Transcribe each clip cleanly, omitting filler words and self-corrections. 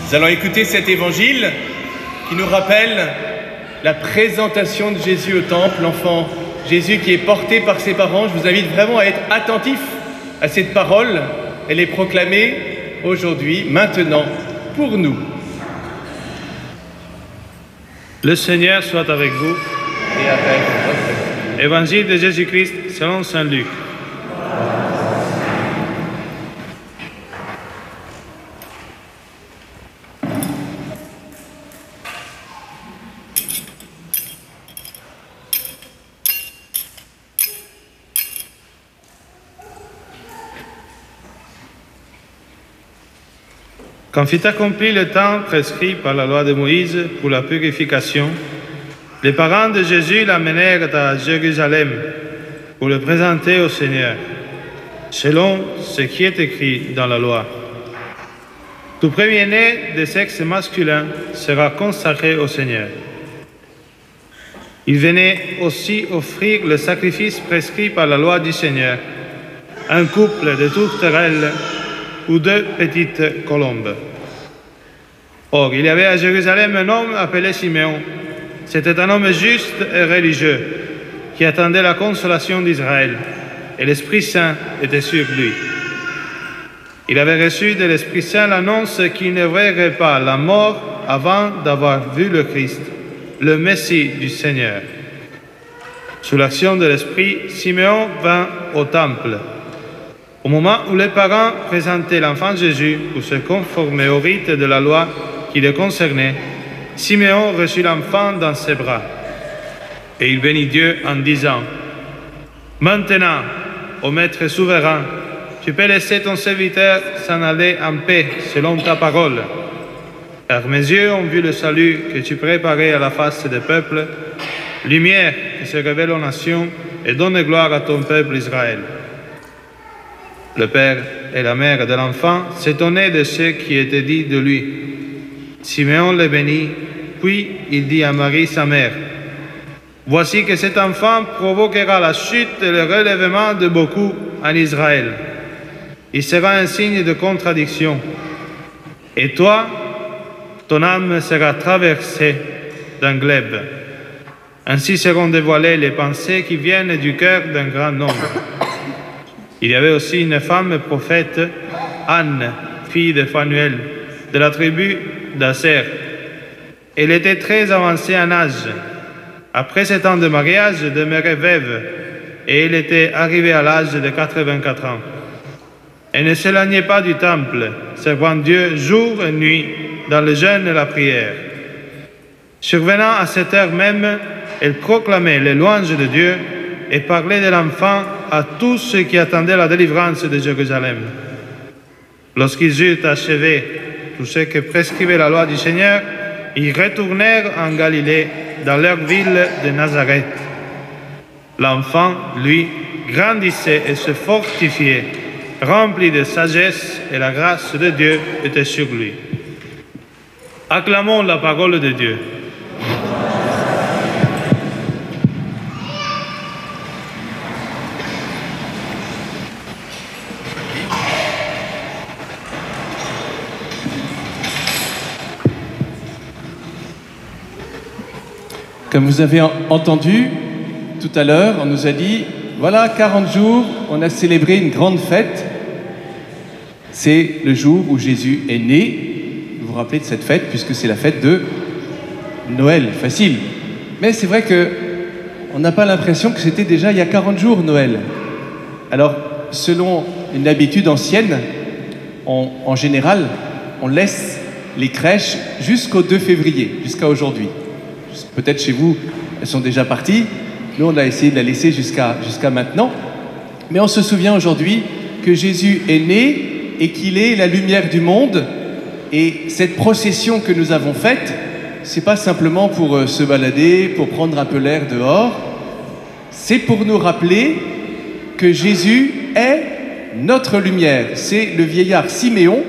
Nous allons écouter cet évangile qui nous rappelle la présentation de Jésus au temple, l'enfant Jésus qui est porté par ses parents. Je vous invite vraiment à être attentif à cette parole. Elle est proclamée aujourd'hui, maintenant, pour nous. Le Seigneur soit avec vous. Et avec votre... Évangile de Jésus-Christ selon saint Luc. Quand fut accompli le temps prescrit par la loi de Moïse pour la purification, les parents de Jésus l'amenèrent à Jérusalem pour le présenter au Seigneur, selon ce qui est écrit dans la loi. Tout premier-né de sexe masculin sera consacré au Seigneur. Il venait aussi offrir le sacrifice prescrit par la loi du Seigneur, un couple de tourterelles ou 2 petites colombes. Or, il y avait à Jérusalem un homme appelé Siméon. C'était un homme juste et religieux qui attendait la consolation d'Israël, et l'Esprit Saint était sur lui. Il avait reçu de l'Esprit Saint l'annonce qu'il ne verrait pas la mort avant d'avoir vu le Christ, le Messie du Seigneur. Sous l'action de l'Esprit, Siméon vint au temple. Au moment où les parents présentaient l'enfant Jésus pour se conformer au rite de la loi qui le concernait, Siméon reçut l'enfant dans ses bras. Et il bénit Dieu en disant : « Maintenant, ô Maître souverain, tu peux laisser ton serviteur s'en aller en paix selon ta parole. Car mes yeux ont vu le salut que tu préparais à la face des peuples, lumière qui se révèle aux nations et donne gloire à ton peuple Israël. » Le père et la mère de l'enfant s'étonnaient de ce qui était dit de lui. Siméon le bénit, puis il dit à Marie, sa mère : « Voici que cet enfant provoquera la chute et le relèvement de beaucoup en Israël. Il sera un signe de contradiction. Et toi, ton âme sera traversée d'un glaive. Ainsi seront dévoilées les pensées qui viennent du cœur d'un grand nombre. » Il y avait aussi une femme prophète, Anne, fille de Phanuel, de la tribu d'Aser. Elle était très avancée en âge. Après 7 ans de mariage, elle demeurait veuve, et elle était arrivée à l'âge de 84 ans. Elle ne s'éloignait pas du temple, servant Dieu jour et nuit dans le jeûne et la prière. Survenant à cette heure même, elle proclamait les louanges de Dieu et parlait de l'enfant à tous ceux qui attendaient la délivrance de Jérusalem. Lorsqu'ils eurent achevé tout ce que prescrivait la loi du Seigneur, ils retournèrent en Galilée, dans leur ville de Nazareth. L'enfant, lui, grandissait et se fortifiait, rempli de sagesse, et la grâce de Dieu était sur lui. Acclamons la parole de Dieu. Comme vous avez entendu tout à l'heure, on nous a dit, voilà, 40 jours, on a célébré une grande fête. C'est le jour où Jésus est né. Vous vous rappelez de cette fête, puisque c'est la fête de Noël, facile. Mais c'est vrai qu'on n'a pas l'impression que c'était déjà il y a 40 jours, Noël. Alors, selon une habitude ancienne, en général, on laisse les crèches jusqu'au 2 février, jusqu'à aujourd'hui. Peut-être chez vous, elles sont déjà parties. Nous, on a essayé de la laisser jusqu'à maintenant. Mais on se souvient aujourd'hui que Jésus est né et qu'il est la lumière du monde. Et cette procession que nous avons faite, c'est pas simplement pour se balader, pour prendre un peu l'air dehors. C'est pour nous rappeler que Jésus est notre lumière. C'est le vieillard Siméon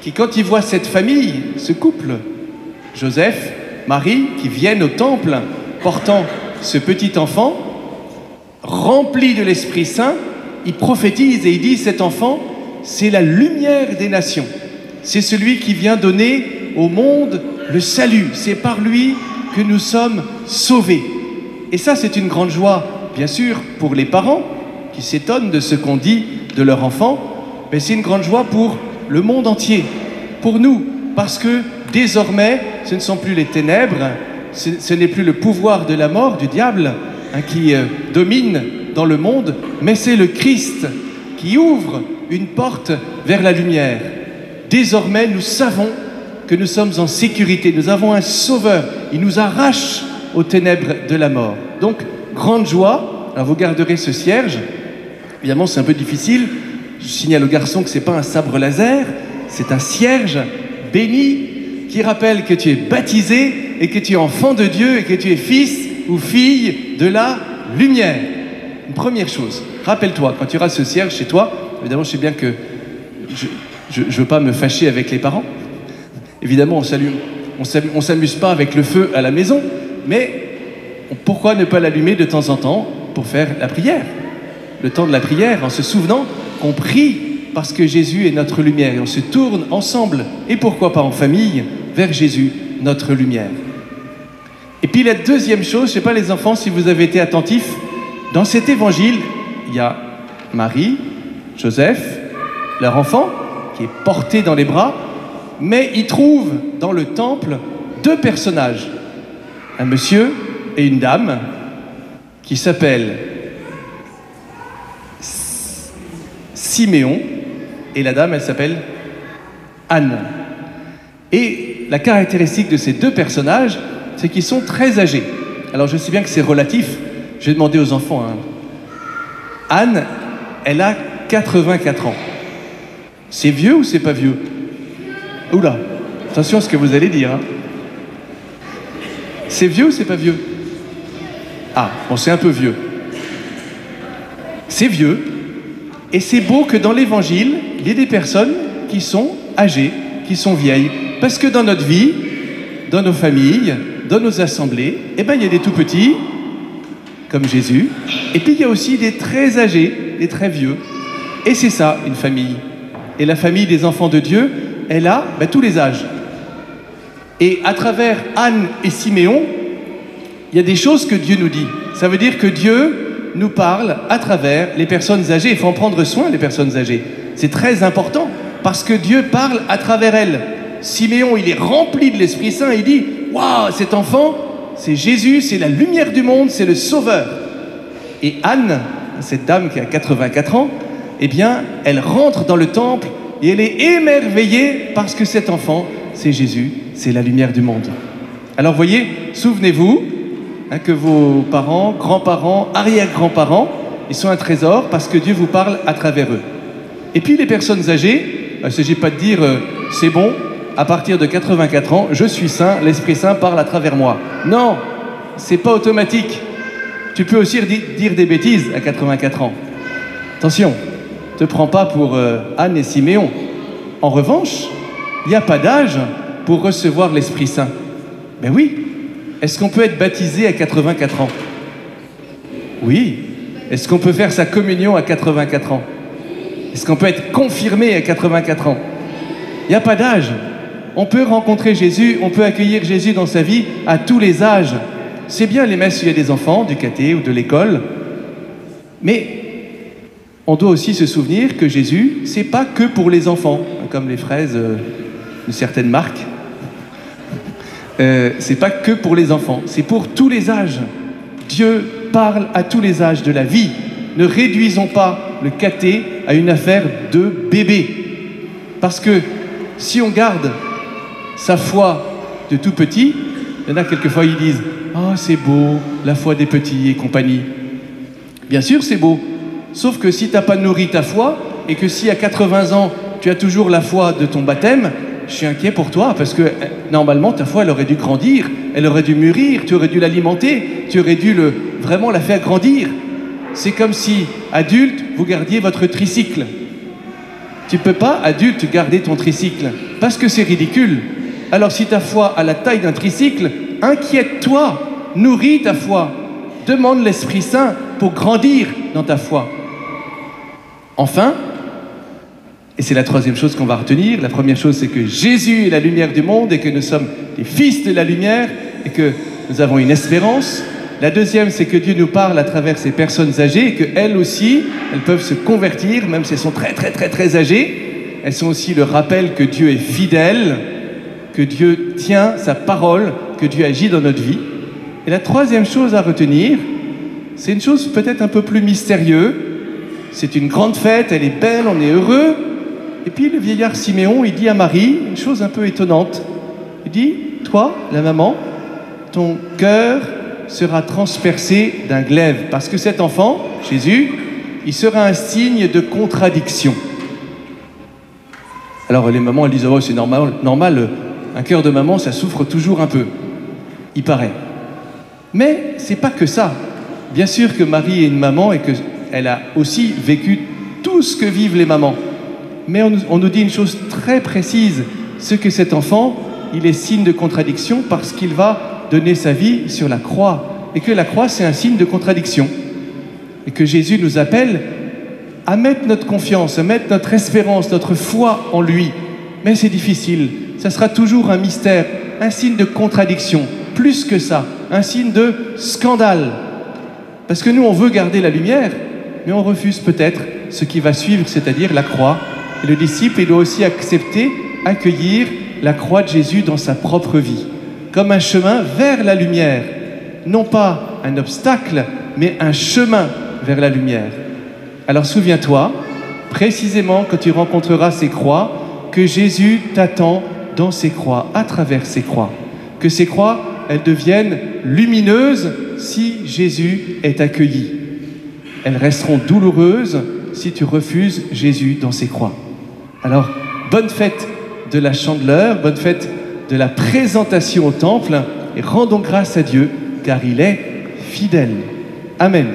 qui, quand il voit cette famille, ce couple, Joseph, Marie, qui viennent au temple portant ce petit enfant, rempli de l'Esprit Saint, il prophétise et il dit, cet enfant, c'est la lumière des nations. C'est celui qui vient donner au monde le salut. C'est par lui que nous sommes sauvés. Et ça, c'est une grande joie, bien sûr, pour les parents qui s'étonnent de ce qu'on dit de leur enfant, mais c'est une grande joie pour le monde entier, pour nous, parce que désormais, ce ne sont plus les ténèbres, ce n'est plus le pouvoir de la mort, du diable, qui domine dans le monde, mais c'est le Christ qui ouvre une porte vers la lumière. Désormais, nous savons que nous sommes en sécurité, nous avons un sauveur, il nous arrache aux ténèbres de la mort. Donc, grande joie. Alors vous garderez ce cierge. Évidemment, c'est un peu difficile. Je signale aux garçons que ce n'est pas un sabre laser, c'est un cierge béni qui rappelle que tu es baptisé et que tu es enfant de Dieu et que tu es fils ou fille de la lumière. Une première chose, rappelle-toi, quand tu auras ce cierge chez toi, évidemment, je sais bien que je ne veux pas me fâcher avec les parents. Évidemment, on s'amuse pas avec le feu à la maison, mais pourquoi ne pas l'allumer de temps en temps pour faire la prière? Le temps de la prière, en se souvenant qu'on prie parce que Jésus est notre lumière et on se tourne ensemble, et pourquoi pas en famille, vers Jésus, notre lumière. Et puis la deuxième chose, je ne sais pas les enfants si vous avez été attentifs, dans cet évangile, il y a Marie, Joseph, leur enfant, qui est porté dans les bras, mais ils trouvent dans le temple deux personnages, un monsieur et une dame, qui s'appellent Siméon, et la dame, elle s'appelle Anne. Et la caractéristique de ces deux personnages, c'est qu'ils sont très âgés. Alors je sais bien que c'est relatif, je vais demander aux enfants. Anne, elle a 84 ans. C'est vieux ou c'est pas vieux? Oula, attention à ce que vous allez dire. C'est vieux ou c'est pas vieux? Ah, bon, c'est un peu vieux. C'est vieux, et c'est beau que dans l'Évangile, il y ait des personnes qui sont âgées, qui sont vieilles. Parce que dans notre vie, dans nos familles, dans nos assemblées, eh ben, il y a des tout petits, comme Jésus, et puis il y a aussi des très âgés, des très vieux. Et c'est ça, une famille. Et la famille des enfants de Dieu, elle a tous les âges. Et à travers Anne et Siméon, il y a des choses que Dieu nous dit. Ça veut dire que Dieu nous parle à travers les personnes âgées. Il faut en prendre soin, les personnes âgées. C'est très important, parce que Dieu parle à travers elles. Siméon, il est rempli de l'Esprit Saint, il dit « Waouh, cet enfant, c'est Jésus, c'est la lumière du monde, c'est le Sauveur ». Et Anne, cette dame qui a 84 ans, eh bien, elle rentre dans le temple et elle est émerveillée parce que cet enfant, c'est Jésus, c'est la lumière du monde. Alors, voyez, souvenez-vous que vos parents, grands-parents, arrière-grands-parents, ils sont un trésor parce que Dieu vous parle à travers eux. Et puis, les personnes âgées, il ne s'agit pas de dire « c'est bon, à partir de 84 ans, je suis saint, l'Esprit Saint parle à travers moi ». Non, c'est pas automatique. Tu peux aussi dire des bêtises à 84 ans. Attention, ne te prends pas pour Anne et Siméon. En revanche, il n'y a pas d'âge pour recevoir l'Esprit Saint. Ben oui. Est-ce qu'on peut être baptisé à 84 ans? Oui. Est-ce qu'on peut faire sa communion à 84 ans? Est-ce qu'on peut être confirmé à 84 ans? Il n'y a pas d'âge. On peut rencontrer Jésus, on peut accueillir Jésus dans sa vie à tous les âges. C'est bien les messes où il y a des enfants, du caté ou de l'école, mais on doit aussi se souvenir que Jésus, c'est pas que pour les enfants, comme les fraises de certaines marques. C'est pas que pour les enfants, c'est pour tous les âges. Dieu parle à tous les âges de la vie. Ne réduisons pas le caté à une affaire de bébé. Parce que si on garde sa foi de tout petit, il y en a quelquefois ils disent « Oh, c'est beau, la foi des petits et compagnie ». Bien sûr, c'est beau. Sauf que si tu n'as pas nourri ta foi, et que si à 80 ans, tu as toujours la foi de ton baptême, je suis inquiet pour toi, parce que normalement, ta foi, elle aurait dû grandir, elle aurait dû mûrir, tu aurais dû l'alimenter, tu aurais dû vraiment la faire grandir. C'est comme si, adulte, vous gardiez votre tricycle. Tu ne peux pas, adulte, garder ton tricycle, parce que c'est ridicule. Alors si ta foi a la taille d'un tricycle, inquiète-toi, nourris ta foi, demande l'Esprit Saint pour grandir dans ta foi. Enfin, Et c'est la troisième chose qu'on va retenir. La première chose, c'est que Jésus est la lumière du monde et que nous sommes des fils de la lumière et que nous avons une espérance. La deuxième, c'est que Dieu nous parle à travers ces personnes âgées et qu'elles aussi, elles peuvent se convertir, même si elles sont très âgées. Elles sont aussi le rappel que Dieu est fidèle, que Dieu tient sa parole, que Dieu agit dans notre vie. Et la troisième chose à retenir, c'est une chose peut-être un peu plus mystérieuse. C'est une grande fête, elle est belle, on est heureux. Et puis le vieillard Siméon, il dit à Marie une chose un peu étonnante. Il dit, toi, la maman, ton cœur sera transpercé d'un glaive, parce que cet enfant, Jésus, il sera un signe de contradiction. Alors les mamans, elles disent, oh, c'est normal, un cœur de maman, ça souffre toujours un peu, il paraît. Mais c'est pas que ça. Bien sûr que Marie est une maman et qu'elle a aussi vécu tout ce que vivent les mamans. Mais on nous dit une chose très précise, c'est que cet enfant, il est signe de contradiction parce qu'il va donner sa vie sur la croix. Et que la croix, c'est un signe de contradiction. Et que Jésus nous appelle à mettre notre confiance, à mettre notre espérance, notre foi en lui. Mais c'est difficile. Ça sera toujours un mystère, un signe de contradiction. Plus que ça, un signe de scandale. Parce que nous, on veut garder la lumière, mais on refuse peut-être ce qui va suivre, c'est-à-dire la croix. Et le disciple, il doit aussi accepter, accueillir la croix de Jésus dans sa propre vie, comme un chemin vers la lumière. Non pas un obstacle, mais un chemin vers la lumière. Alors souviens-toi, précisément quand tu rencontreras ces croix, que Jésus t'attend dans ces croix, à travers ces croix. Que ces croix, elles deviennent lumineuses si Jésus est accueilli. Elles resteront douloureuses si tu refuses Jésus dans ces croix. Alors, bonne fête de la Chandeleur, bonne fête de la présentation au temple, et rendons grâce à Dieu, car il est fidèle. Amen.